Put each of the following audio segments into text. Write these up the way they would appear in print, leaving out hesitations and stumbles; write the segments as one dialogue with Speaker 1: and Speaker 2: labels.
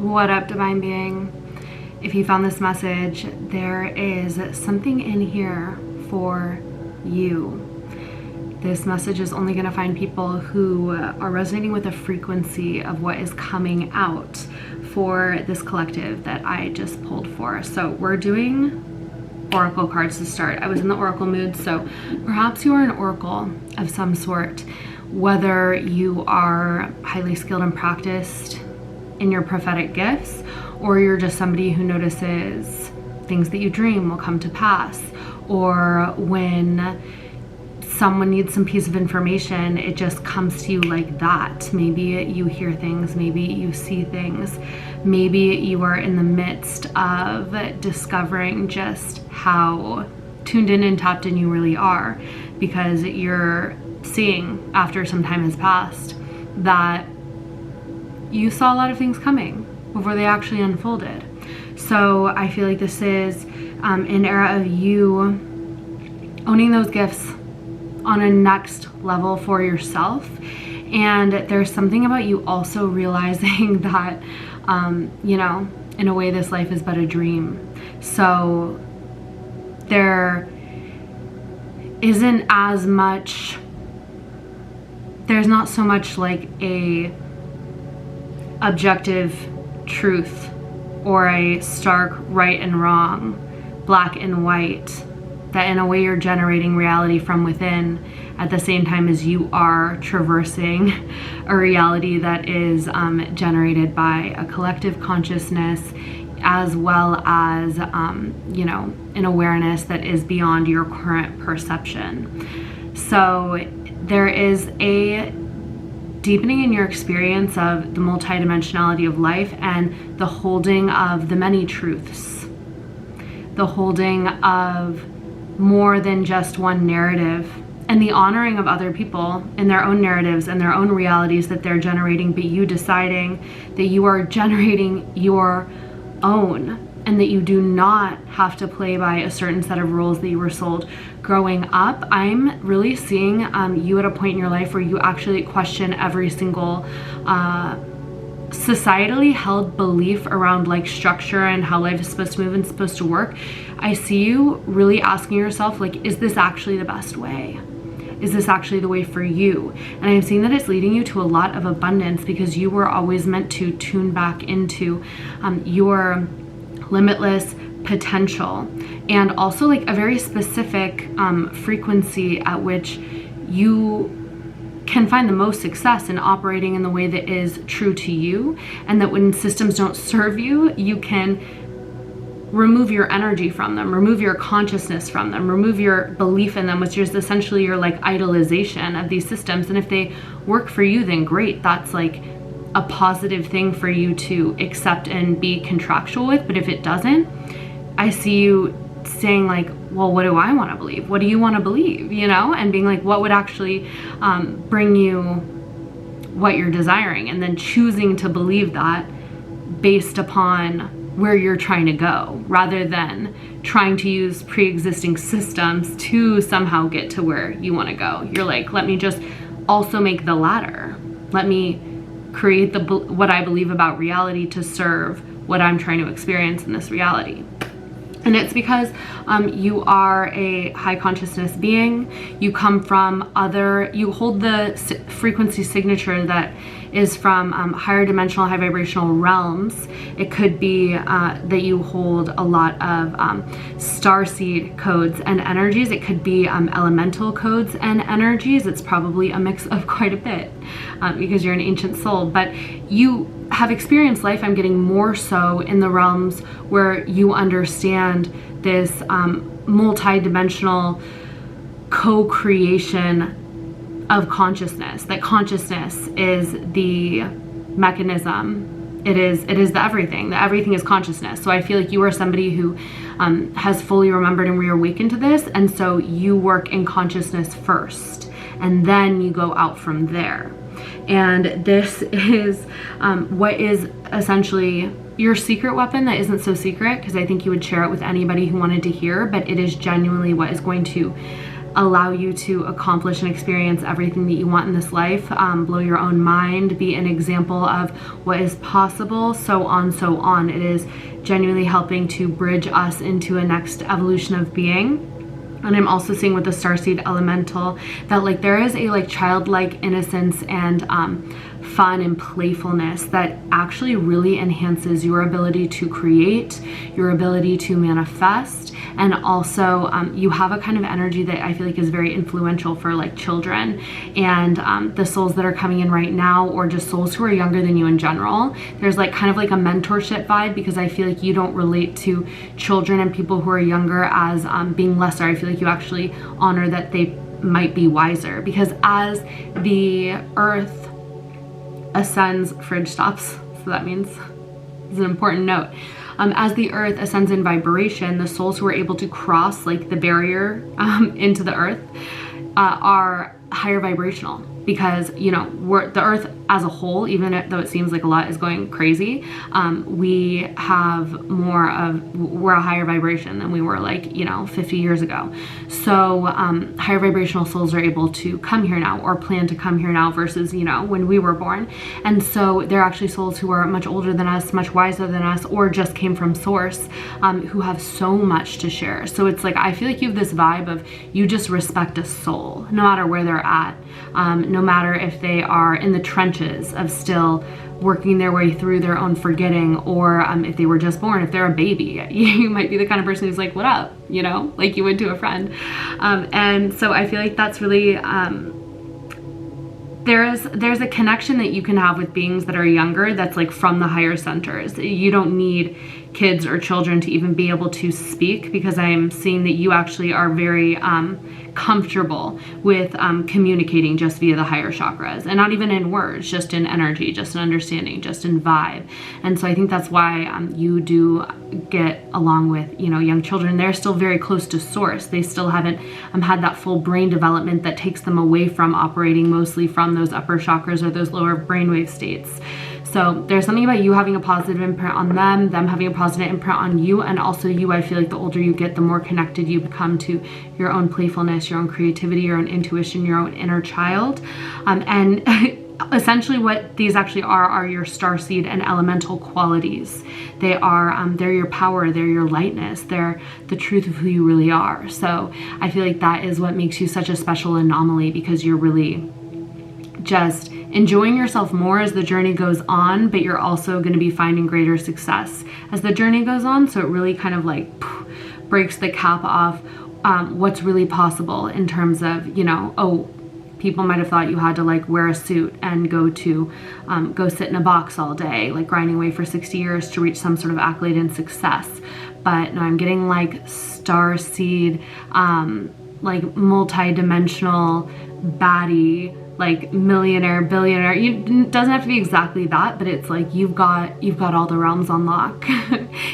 Speaker 1: What up, divine being? If you found this message, there is something in here for you. This message is only going to find people who are resonating with the frequency of what is coming out for this collective that I just pulled for. So we're doing oracle cards to start. I was in the oracle mood, so perhaps you are an oracle of some sort, whether you are highly skilled and practiced in your prophetic gifts, or you're just somebody who notices things that you dream will come to pass, or when someone needs some piece of information, it just comes to you like that. Maybe you hear things, maybe you see things, maybe you are in the midst of discovering just how tuned in and tapped in you really are, because you're seeing after some time has passed that you saw a lot of things coming before they actually unfolded. So I feel like this is an era of you owning those gifts on a next level for yourself. And there's something about you also realizing that, you know, in a way this life is but a dream. So there isn't as much, there's not so much like a objective truth or a stark right and wrong, black and white, that in a way you're generating reality from within at the same time as you are traversing a reality that is generated by a collective consciousness, as well as you know, an awareness that is beyond your current perception. So there is a deepening in your experience of the multidimensionality of life and the holding of the many truths, the holding of more than just one narrative, and the honoring of other people in their own narratives and their own realities that they're generating, but you deciding that you are generating your own, and that you do not have to play by a certain set of rules that you were sold growing up. I'm really seeing you at a point in your life where you actually question every single societally held belief around like structure and how life is supposed to move and supposed to work. I see you really asking yourself, like, is this actually the best way? Is this actually the way for you? And I'm seeing that it's leading you to a lot of abundance, because you were always meant to tune back into your limitless potential, and also like a very specific frequency at which you can find the most success in operating in the way that is true to you, and that when systems don't serve you, you can remove your energy from them, remove your consciousness from them, remove your belief in them, which is essentially your like idolization of these systems. And if they work for you, then great, that's like a positive thing for you to accept and be contractual with. But if it doesn't, I see you saying like, well, what do I want to believe? What do you want to believe? You know, and being like, what would actually bring you what you're desiring, and then choosing to believe that based upon where you're trying to go, rather than trying to use pre-existing systems to somehow get to where you want to go. You're like, let me just also make the ladder. Let me create what I believe about reality to serve what I'm trying to experience in this reality. And it's because you are a high consciousness being. You come from you hold the frequency signature that is from higher dimensional, high vibrational realms. It could be that you hold a lot of starseed codes and energies. It could be elemental codes and energies. It's probably a mix of quite a bit because you're an ancient soul. But you have experienced life, I'm getting more so in the realms where you understand this multi-dimensional co-creation of consciousness, that consciousness is the mechanism. It is the everything. The everything is consciousness. So I feel like you are somebody who has fully remembered and reawakened to this, and so you work in consciousness first, and then you go out from there. And this is what is essentially your secret weapon that isn't so secret, because I think you would share it with anybody who wanted to hear, but it is genuinely what is going to allow you to accomplish and experience everything that you want in this life, blow your own mind, be an example of what is possible, so on, so on. It is genuinely helping to bridge us into a next evolution of being. And I'm also seeing with the starseed elemental that like there is a like childlike innocence and fun and playfulness that actually really enhances your ability to create, your ability to manifest, and also you have a kind of energy that I feel like is very influential for like children and the souls that are coming in right now, or just souls who are younger than you in general. There's like kind of like a mentorship vibe, because I feel like you don't relate to children and people who are younger as being lesser. I feel like you actually honor that they might be wiser, because as the earth ascends, fridge stops, so that means it's an important note. As the earth ascends in vibration, the souls who are able to cross like the barrier into the earth are higher vibrational, because you know the earth as a whole, even though it seems like a lot is going crazy, we have we're a higher vibration than we were like 50 years ago. So higher vibrational souls are able to come here now, or plan to come here now, versus when we were born. And so they're actually souls who are much older than us, much wiser than us, or just came from source, who have so much to share. So it's like I feel like you have this vibe of you just respect a soul no matter where they're at, no matter if they are in the trenches of still working their way through their own forgetting, or if they were just born, if they're a baby, you might be the kind of person who's like, what up, like you would to a friend. And so I feel like that's really there's a connection that you can have with beings that are younger that's like from the higher centers. You don't need kids or children to even be able to speak, because I'm seeing that you actually are very comfortable with communicating just via the higher chakras, and not even in words, just in energy, just in understanding, just in vibe. And so I think that's why you do get along with young children. They're still very close to source. They still haven't had that full brain development that takes them away from operating mostly from those upper chakras or those lower brainwave states. So there's something about you having a positive imprint on them having a positive imprint on you, and also you, I feel like the older you get, the more connected you become to your own playfulness, your own creativity, your own intuition, your own inner child. And essentially what these actually are your starseed and elemental qualities. They are, they're your power, they're your lightness, they're the truth of who you really are. So I feel like that is what makes you such a special anomaly, because you're really just enjoying yourself more as the journey goes on, but you're also going to be finding greater success as the journey goes on. So it really kind of like breaks the cap off what's really possible in terms of, people might have thought you had to like wear a suit and go sit in a box all day, like grinding away for 60 years to reach some sort of accolade and success. But no, I'm getting like starseed, like multi-dimensional baddie, like millionaire, billionaire. It doesn't have to be exactly that, but it's like you've got all the realms on lock.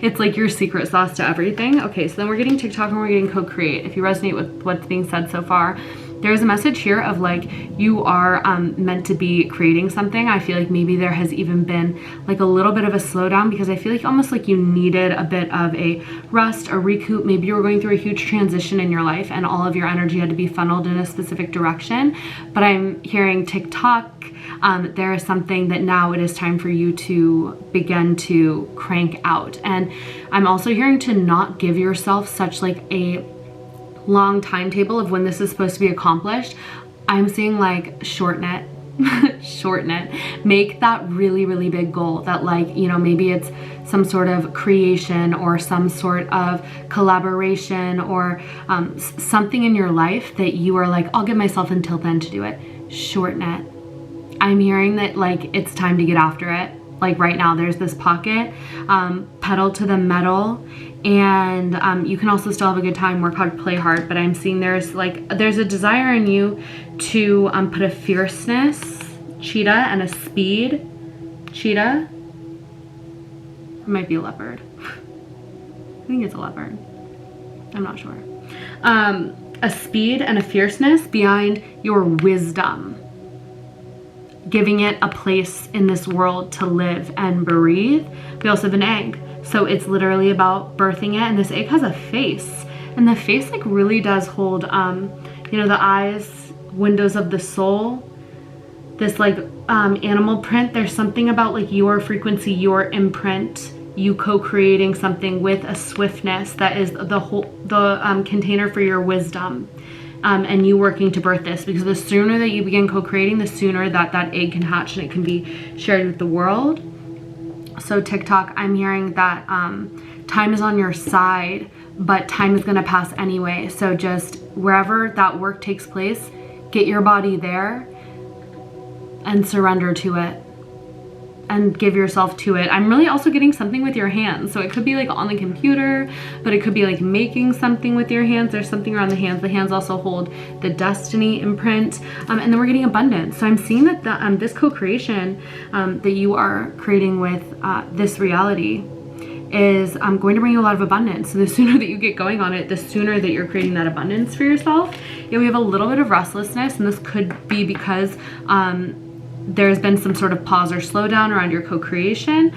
Speaker 1: It's like your secret sauce to everything. Okay, so then we're getting TikTok and we're getting co-create. If you resonate with what's being said so far, there's a message here of like you are meant to be creating something. I feel like maybe there has even been like a little bit of a slowdown, because I feel like almost like you needed a bit of a rest, a recoup. Maybe you were going through a huge transition in your life and all of your energy had to be funneled in a specific direction. But I'm hearing TikTok, there is something that now it is time for you to begin to crank out. And I'm also hearing to not give yourself such like a long timetable of when this is supposed to be accomplished. I'm seeing like shorten it, make that really, really big goal that like, maybe it's some sort of creation or some sort of collaboration or something in your life that you are like, I'll give myself until then to do it. Shorten it. I'm hearing that like it's time to get after it. Like right now there's this pocket, pedal to the metal, and you can also still have a good time, work hard, play hard, but I'm seeing there's a desire in you to put a fierceness, cheetah, and a speed, cheetah. It might be a leopard. I think it's a leopard. I'm not sure. A speed and a fierceness behind your wisdom, giving it a place in this world to live and breathe. We also have an egg. So it's literally about birthing it. And this egg has a face. And the face like really does hold you know, the eyes, windows of the soul, this like animal print. There's something about like your frequency, your imprint, you co-creating something with a swiftness that is the container for your wisdom, and you working to birth this, because the sooner that you begin co-creating, the sooner that that egg can hatch and it can be shared with the world. So TikTok, I'm hearing that time is on your side, but time is gonna pass anyway. So just wherever that work takes place, get your body there and surrender to it and give yourself to it. I'm really also getting something with your hands. So it could be like on the computer, but it could be like making something with your hands. There's something around the hands. The hands also hold the destiny imprint. And then we're getting abundance. So I'm seeing that this co-creation that you are creating with this reality is going to bring you a lot of abundance. So the sooner that you get going on it, the sooner that you're creating that abundance for yourself. Yeah, we have a little bit of restlessness, and this could be because there's been some sort of pause or slowdown around your co-creation,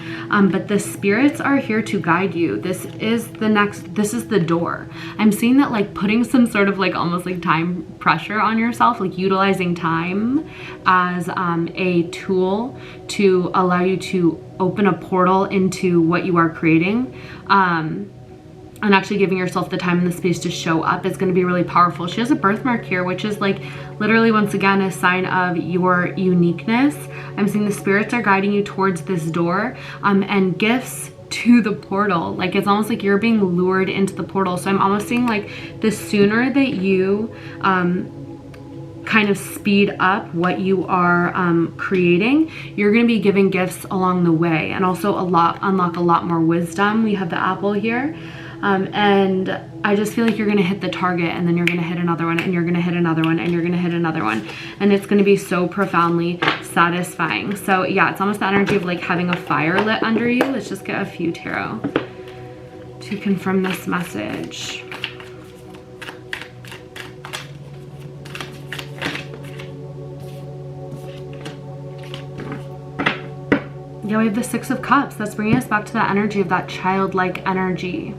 Speaker 1: but the spirits are here to guide you. This is the door. I'm seeing that like putting some sort of like almost like time pressure on yourself, like utilizing time as a tool to allow you to open a portal into what you are creating, and actually giving yourself the time and the space to show up is going to be really powerful. She has a birthmark here, which is like literally once again a sign of your uniqueness. I'm seeing the spirits are guiding you towards this door, and gifts to the portal. Like it's almost like you're being lured into the portal. So I'm almost seeing like the sooner that you kind of speed up what you are creating, you're going to be giving gifts along the way, and also unlock a lot more wisdom. We have the apple here. And I just feel like you're going to hit the target, and then you're going to hit another one, and you're going to hit another one, and you're going to hit another one. And it's going to be so profoundly satisfying. So yeah, it's almost the energy of like having a fire lit under you. Let's just get a few tarot to confirm this message. Yeah, we have the Six of Cups. That's bringing us back to that energy of that childlike energy.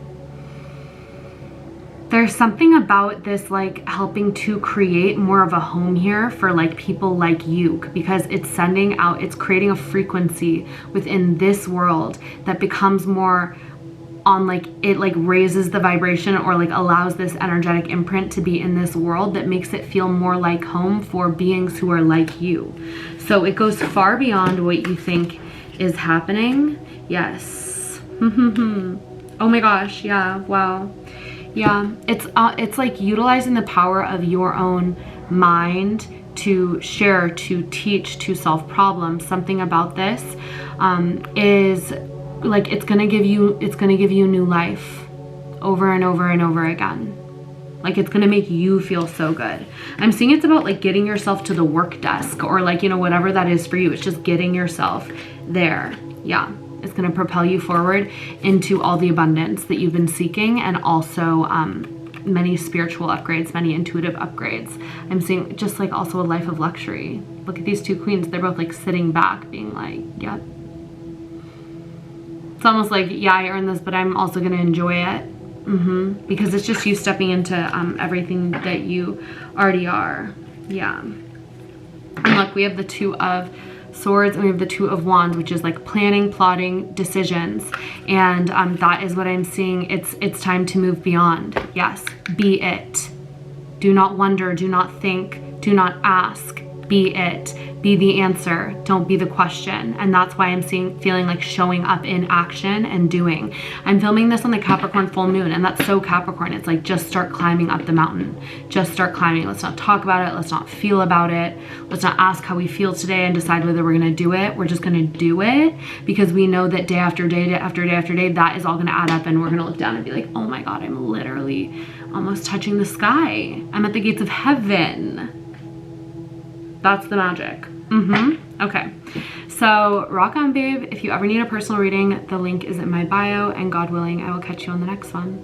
Speaker 1: There's something about this like helping to create more of a home here for like people like you, because it's sending out, it's creating a frequency within this world that becomes more on like, it like raises the vibration, or like allows this energetic imprint to be in this world that makes it feel more like home for beings who are like you. So it goes far beyond what you think is happening. Yes. Oh my gosh. Yeah. Wow. Yeah, it's like utilizing the power of your own mind to share, to teach, to solve problems. Something about this is like it's gonna give you new life over and over and over again. Like it's gonna make you feel so good. I'm seeing it's about like getting yourself to the work desk, or like, you know, whatever that is for you. It's just getting yourself there. Yeah. It's going to propel you forward into all the abundance that you've been seeking, and also many spiritual upgrades, many intuitive upgrades. I'm seeing just like also a life of luxury. Look at these two queens. They're both like sitting back being like, yep. It's almost like, yeah, I earned this, but I'm also going to enjoy it. Because it's just you stepping into everything that you already are. Yeah. And look, we have the Two of Swords, and we have the Two of Wands, which is like planning, plotting, decisions. And that is what I'm seeing. It's time to move beyond. Yes, be it. Do not wonder, do not think, do not ask. Be it. Be the answer. Don't be the question. And that's why I'm feeling like showing up in action and doing. I'm filming this on the Capricorn full moon, and that's so Capricorn. It's like, just start climbing up the mountain. Just start climbing. Let's not talk about it. Let's not feel about it. Let's not ask how we feel today and decide whether we're going to do it. We're just going to do it, because we know that day after day, day after day after day, that is all going to add up, and we're going to look down and be like, oh my God, I'm literally almost touching the sky. I'm at the gates of heaven. That's the magic. Okay. So rock on, babe. If you ever need a personal reading, the link is in my bio, and God willing, I will catch you on the next one.